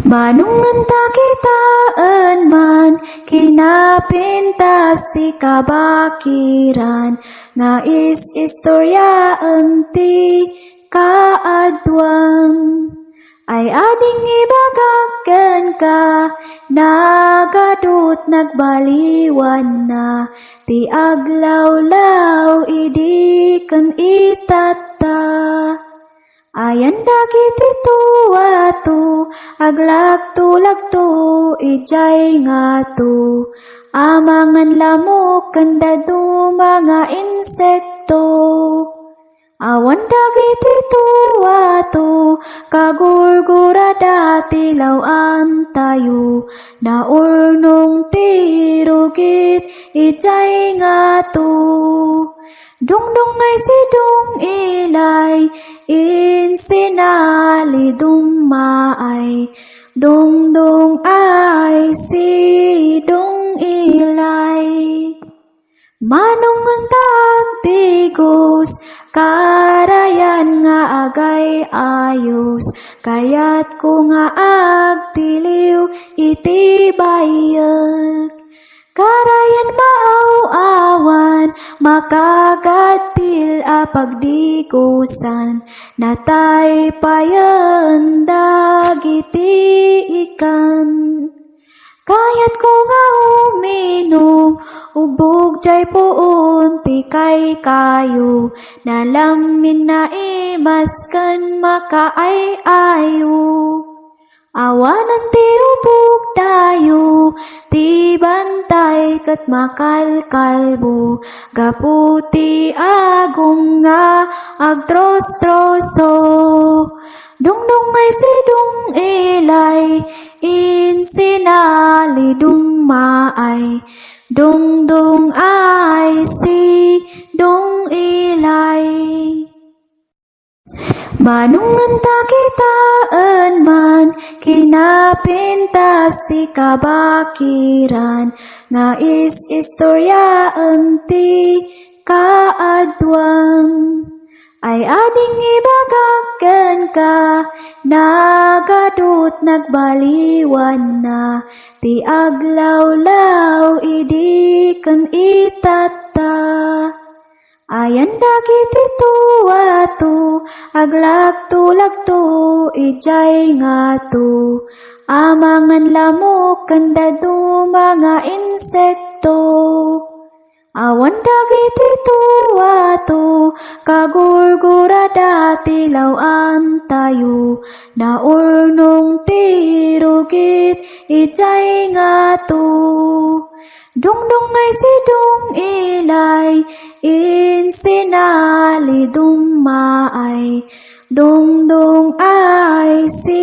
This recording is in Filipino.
Manungan ta kitaan man, kinapintas ti kabakiran, nga istoryaan ti kaadwan. Ay ading ibagagan ka, nagadut nagbaliwan na, ti aglawlaw idi kan itata. Ayan dagiti tuwato, aglagto-lagto, ijay nga to. Amangan lamok, kandado mga insekto. Awan dagiti tuwato, kagurgurada tilawan tayo. Naurnong tirugit, ijay nga to. Dungdung ay si dung ilay, insinali dung maay. Dungdung ay si dung ilay. Manungan tagtigos, karayan nga agay ayos. Kayat ko nga agtiliw iti bayag. Karayan maaw-awan, makagatil apagdikusan, natay payan dagiti ikan. Kayat ko nga uminom, ubog jay puon ti kay kayo, nalamin na imaskan makaay-ayo. Awanan ti ubog tayo, ti bantay kat makalkalbo, gaputi agong nga agtros-troso. Dungdung ay si dung ilay, insinali dung maay. Dungdung ay si dung ilay. Manungan ta kitaan man, kinapintas ti kabakiran, nga istoryaan ti kaadwan. Ay ading ibagagan ka, nagadut nagbaliwan na, ti aglawlaw idi kan itata. Ayan dagiti tuwato, aglagto-lagto, ijay nga to. Amangan lamok, kandado mga insekto. Awan dagiti tuwato, kagurgurada tilawan tayo. Naurnong tirugit, ijay nga to. Dungdung ay si dung ilay, insinali dung maay. Dungdung ay si